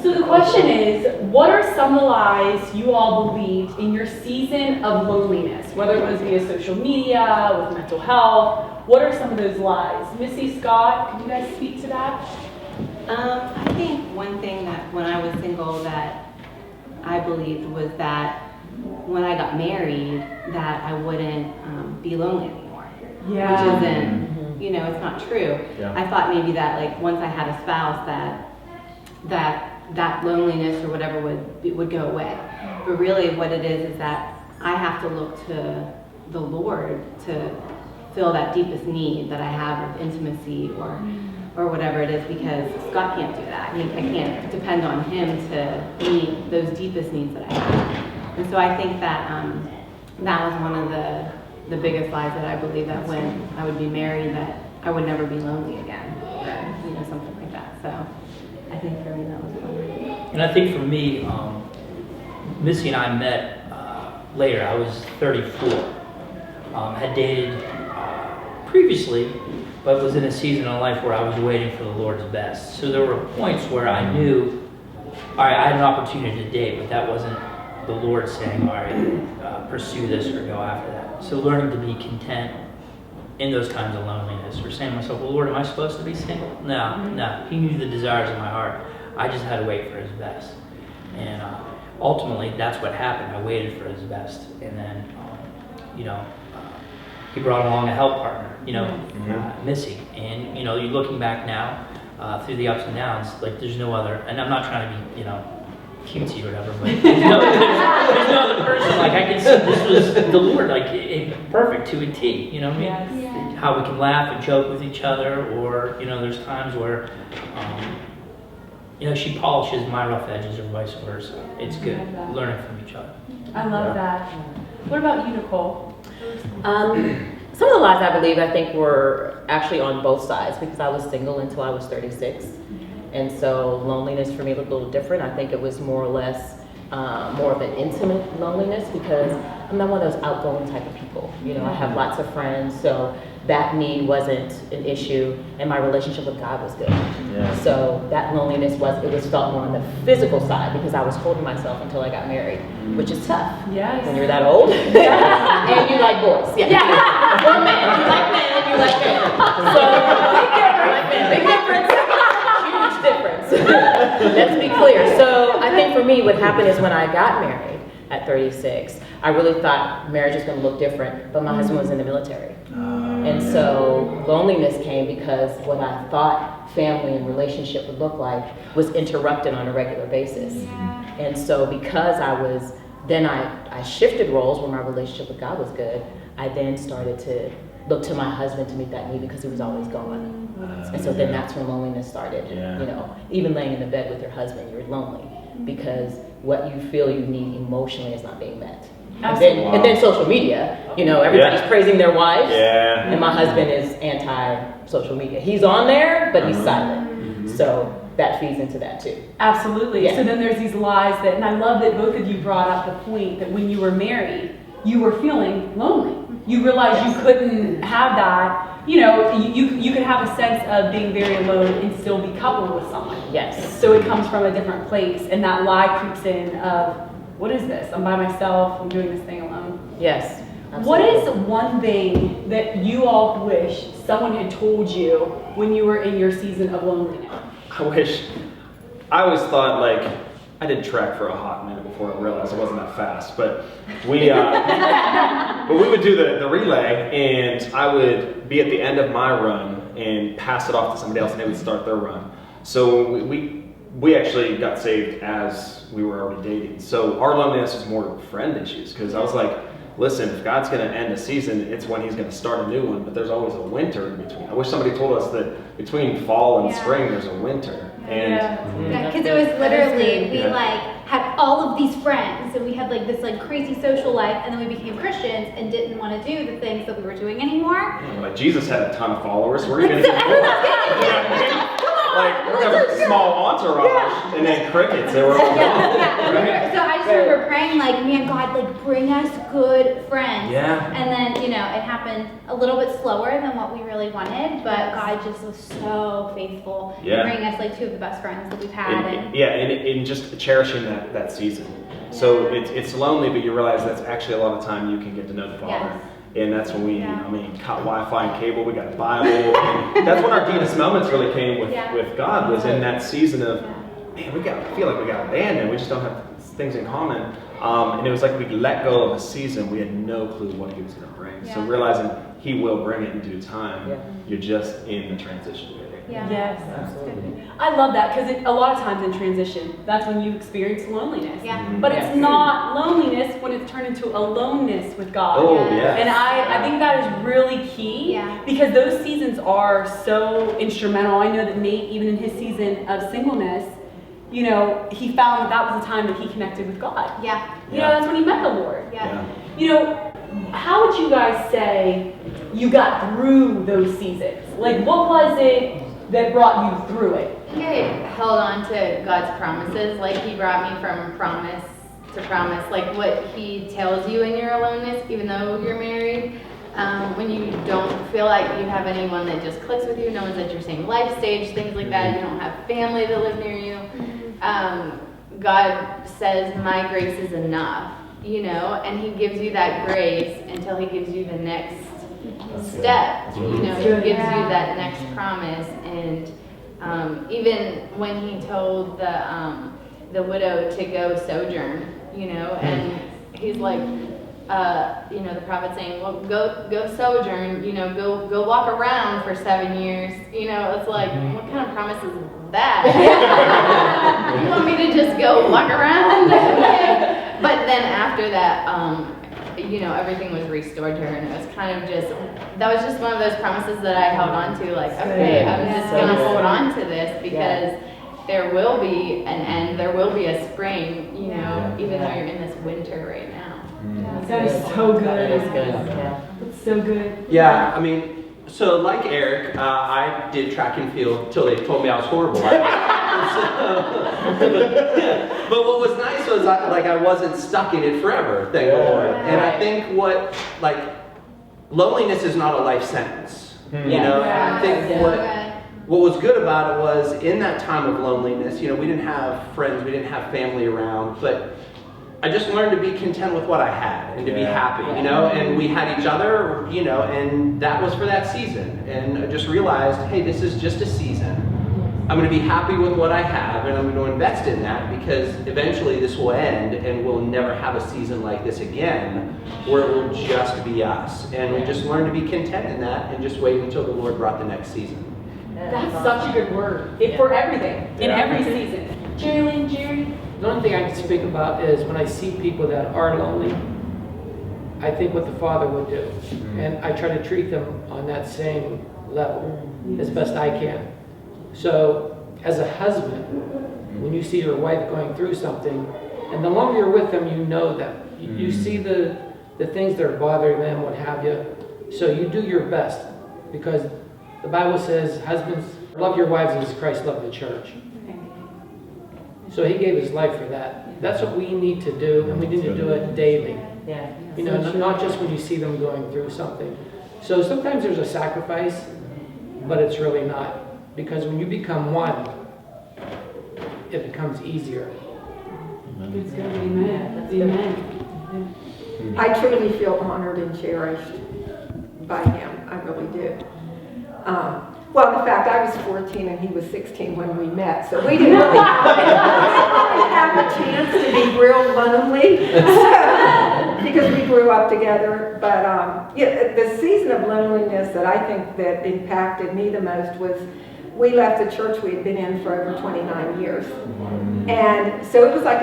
So the question is, what are some of the lies you all believed in your season of loneliness? Whether it was via social media, with mental health, what are some of those lies? Missy, Scott, can you guys speak to that? I think one thing that when I was single that I believed was that when I got married that I wouldn't be lonely anymore. Yeah. Which isn't, you know, it's not true. Yeah. I thought maybe that like once I had a spouse that loneliness or whatever would go away. But really what it is that I have to look to the Lord to fill that deepest need that I have of intimacy or whatever it is, because Scott can't do that. I can't depend on him to meet those deepest needs that I have. And so I think that that was one of the biggest lies that I believe, that when I would be married that I would never be lonely again, or you know, something like that. So I think for me that was one. And I think for me, Missy and I met later. I was 34. Had dated previously, but was in a season of life where I was waiting for the Lord's best. So there were points where I knew, all right, I had an opportunity to date, but that wasn't the Lord saying, all right, pursue this or go after that. So learning to be content in those times of loneliness, or saying to myself, well, Lord, am I supposed to be single? No. He knew the desires of my heart. I just had to wait for his best. And ultimately, that's what happened. I waited for his best. And then, he brought along a help partner, Missy. And, you're looking back now through the ups and downs, like there's no other, and I'm not trying to be, cutesy or whatever, but there's no other person. Like I can see this was the Lord, like perfect to a T, you know what I mean? Yes. Yeah. How we can laugh and joke with each other, or, there's times where, she polishes my rough edges or vice versa. It's good, learning from each other. I love that. What about you, Nicole? Some of the lies I think were actually on both sides, because I was single until I was 36. And so loneliness for me looked a little different. I think it was more or less more of an intimate loneliness, because I'm not one of those outgoing type of people. I have lots of friends, so that need wasn't an issue, and my relationship with God was good. Yeah. So that loneliness was felt more on the physical side, because I was holding myself until I got married, which is tough. Yes. When you're that old. And you like boys. Yeah. Or men. You like men. Big difference. Huge difference. Let's be clear. So I think for me, what happened is when I got married at 36, I really thought marriage was going to look different, but my husband was in the military. And so loneliness came because what I thought family and relationship would look like was interrupted on a regular basis. Yeah. And so because I shifted roles when my relationship with God was good, I then started to look to my husband to meet that need, because he was always gone. And so then that's when loneliness started. Yeah. Even laying in the bed with your husband, you're lonely because what you feel you need emotionally is not being met. And then social media, everybody's praising their wives. Yeah. And my husband is anti-social media. He's on there, but he's silent. So that feeds into that too. Absolutely. Yeah. So then there's these lies and I love that both of you brought up the point that when you were married, you were feeling lonely. You realized you couldn't have that. You could have a sense of being very alone and still be coupled with someone. Yes. So it comes from a different place, and that lie creeps in of, what is this? I'm by myself, I'm doing this thing alone. Yes. Absolutely. What is one thing that you all wish someone had told you when you were in your season of loneliness? I always thought, I did track for a hot minute before I realized I wasn't that fast, but we would do the relay, and I would be at the end of my run and pass it off to somebody else, and they would start their run. So we actually got saved as we were already dating. So our loneliness was more friend issues, because I was like, listen, if God's going to end a season, it's when he's going to start a new one, but there's always a winter in between. I wish somebody told us that between fall and spring, there's a winter. And Because it was literally, we had all of these friends, and we had this crazy social life, and then we became Christians and didn't want to do the things that we were doing anymore. Jesus had a ton of followers. We're going So everyone's getting, come on, like we have a small entourage, and then crickets. They were all gone. Right? So I just remember praying like, man, God, like bring us good friends. Yeah. And then, you know, it happened a little bit slower than what we really wanted, but God just was so faithful in Yeah. bringing us like two of the best friends that we've had. And And just cherishing that season. So it's lonely, but you realize that's actually a lot of time you can get to know the Father. Yes. And that's when we, Yeah. I mean, caught Wi-Fi and cable, we got a Bible. And that's when our deepest moments really came with God, was in that season of, man, I feel like we got abandoned. We just don't have things in common. And it was like we let go of a season. We had no clue what He was going to bring. So Yeah. realizing He will bring it in due time, Yeah. you're just in the transition period. yeah. Yes. Absolutely. I love that because a lot of times in transition, that's when you experience loneliness. Yeah. But it's not loneliness when it's turned into aloneness with God. Oh, Yes. yeah. And I think that is really key Yeah. because those seasons are so instrumental. I know that Nate, even in his season of singleness, you know, he found that was the time that he connected with God. Yeah. You know, that's when he met the Lord. Yeah. You know, how would you guys say you got through those seasons? Like, what was it that brought you through it? I think I held on to God's promises. Like He brought me from promise to promise. Like what He tells you in your aloneness, even though you're married. When you don't feel like you have anyone that just clicks with you, no one's at your same life stage, things like that. You don't have family that live near you. God says, my grace is enough, you know, and He gives you that grace until He gives you the next step. You know, He gives you that next promise. And even when He told the widow to go sojourn, you know, and He's like, you know, the prophet saying, well, go sojourn, you know, go walk around for 7 years. You know, it's like, what kind of promise is that? You want me to just go walk around? But then after that, you know, everything was restored to her, and it was kind of just, that was just one of those promises that I held on to, like, okay, I'm just going to hold on to this because there will be an end, there will be a spring, you know, even though you're in this winter right now. That is so good. That is good. Yeah. That's so good. Yeah, I mean, so like Eric, I did track and field until they told me I was horrible at it. But what was nice was I wasn't stuck in it forever, thank the Lord. And I think loneliness is not a life sentence. You know, I think what was good about it was in that time of loneliness, you know, we didn't have friends, we didn't have family around, but I just learned to be content with what I had and to be happy, you know, and we had each other, you know, and that was for that season. And I just realized, hey, this is just a season. I'm going to be happy with what I have, and I'm going to invest in that because eventually this will end and we'll never have a season like this again where it will just be us. And we just learned to be content in that and just wait until the Lord brought the next season. That's such a good word. For everything, in every season. Jerry? The only thing I can speak about is when I see people that are lonely, I think what the Father would do. And I try to treat them on that same level as best I can. So, as a husband, when you see your wife going through something, and the longer you're with them, you know that. You see the things that are bothering them, what have you. So you do your best. Because the Bible says, husbands, love your wives as Christ loved the church. So He gave His life for that. That's what we need to do, and we need to do it daily. Yeah. You know, not just when you see them going through something. So sometimes there's a sacrifice, but it's really not. Because when you become one, it becomes easier. It's good. Amen. Amen. I truly feel honored and cherished by him. I really do. Well, in fact, I was 14 and he was 16 when we met, so we didn't really have a chance to be real lonely because we grew up together. But yeah, the season of loneliness that I think that impacted me the most was we left the church we had been in for over 29 years. And so it was like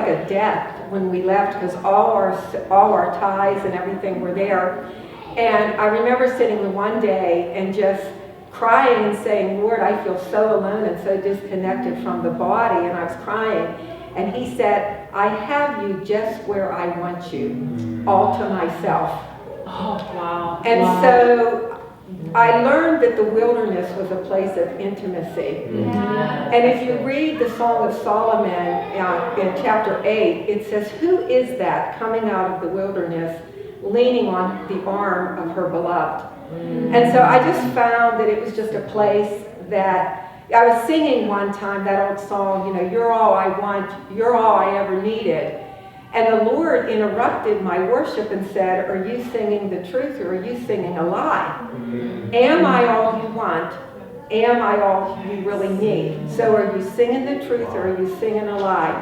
a death when we left because all our ties and everything were there. And I remember sitting the one day and just crying and saying, Lord, I feel so alone and so disconnected from the body. And I was crying. And he said, I have you just where I want you, all to myself. Oh, wow. And so I learned that the wilderness was a place of intimacy. Yeah. And if you read the Song of Solomon in chapter 8, it says, "Who is that coming out of the wilderness, leaning on the arm of her beloved?" And so I just found that it was just a place that, I was singing one time that old song, you know, "You're all I want, you're all I ever needed." And the Lord interrupted my worship and said, "Are you singing the truth or are you singing a lie? Am I all you want? Am I all you really need? So are you singing the truth or are you singing a lie?"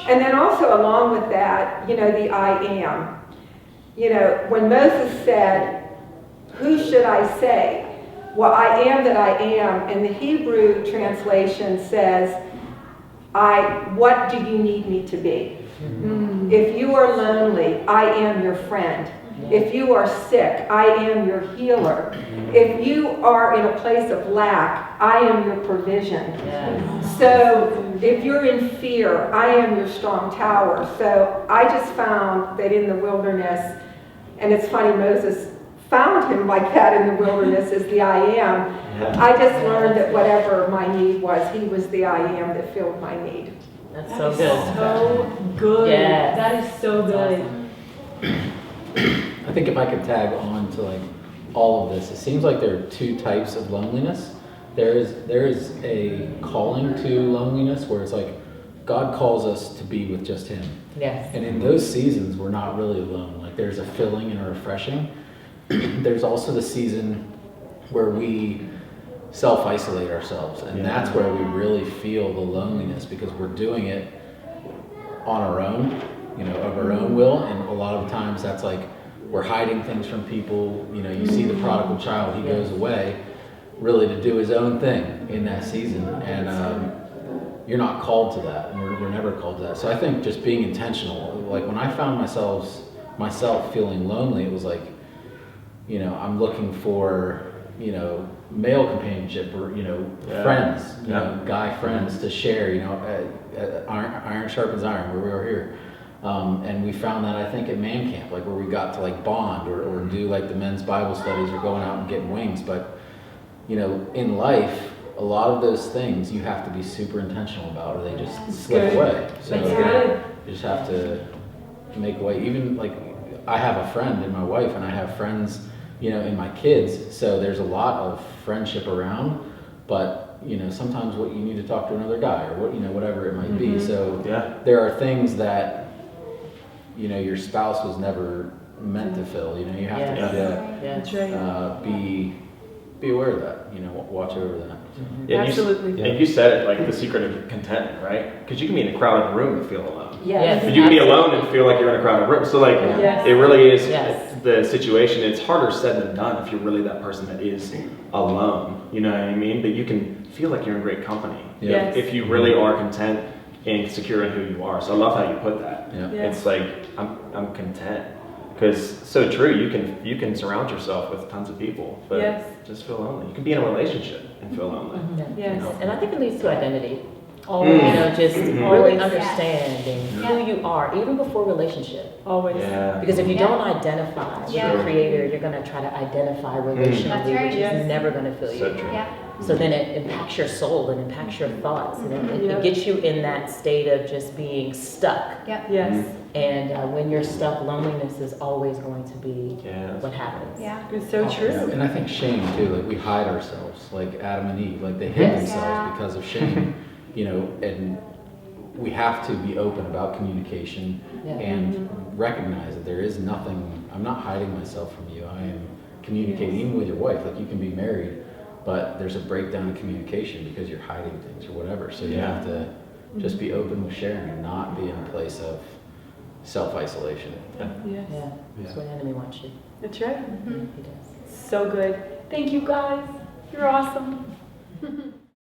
And then also along with that, you know, the I am. You know, when Moses said, "Who should I say?" Well, I am that I am. And the Hebrew translation says, what do you need me to be? If you are lonely, I am your friend. If you are sick, I am your healer. If you are in a place of lack, I am your provision. So if you're in fear, I am your strong tower. So I just found that in the wilderness, and it's funny, Moses found him like that in the wilderness as the I am. I just learned that whatever my need was, he was the I am that filled my need. That's so good. So good. Yes. That is so good. I think if I could tag on to like all of this, it seems like there are two types of loneliness. There is a calling to loneliness where it's like God calls us to be with just Him. Yes. And in those seasons, we're not really alone. Like there's a filling and a refreshing. There's also the season where we self-isolate ourselves, and that's where we really feel the loneliness because we're doing it on our own, you know, of our own will, and a lot of times that's like we're hiding things from people. You know, you see the prodigal child, he goes away really to do his own thing in that season, and you're not called to that, and we're never called to that. So I think just being intentional, like when I found myself feeling lonely, it was like, you know, I'm looking for, you know, male companionship or, you know, friends, you know, guy friends to share, you know, iron sharpens iron, where we were here. And we found that, I think, at Man Camp, like where we got to like bond or do like the men's Bible studies or going out and getting wings. But, you know, in life, a lot of those things you have to be super intentional about or they just slip away. So you just have to make way. Even like I have a friend in my wife and I have friends, you know, in my kids, so there's a lot of friendship around, but, you know, sometimes what you need to talk to another guy or what, you know, whatever it might be. So there are things that, you know, your spouse was never meant to fill, you know, you have to be aware of that, you know, watch over that. Yeah, Absolutely. And you said it, like the secret of contentment, right? Because you can be in a crowded room and feel alone. Yes. But you can be alone and feel like you're in a crowded room. So like, it really is the situation. It's harder said than done if you're really that person that is alone. You know what I mean? But you can feel like you're in great company if you really are content and secure in who you are. So I love how you put that. It's like I'm content. Because so true, you can surround yourself with tons of people, but just feel lonely. You can be in a relationship and feel lonely. Yes. You know? And I think it leads to identity. Always. You know, just really Always, understanding who you are, even before relationship. Always. Yeah. Because if you don't identify with Yeah. your creator, you're going to try to identify relationally, That's right. which is never going to fill you. So true. So then it impacts your soul and impacts your thoughts, and it gets you in that state of just being stuck. Yes. And when you're stuck, loneliness is always going to be what happens. It's so true. And I think shame too, like we hide ourselves, like Adam and Eve, like they hid themselves because of shame, you know, and we have to be open about communication and recognize that there is nothing, I'm not hiding myself from you, I am communicating, even with your wife, like you can be married, but there's a breakdown in communication because you're hiding things or whatever, so you have to just be open with sharing and not be in a place of self-isolation. Yes. That's what the enemy wants you. That's right. He does. So good. Thank you guys. You're awesome.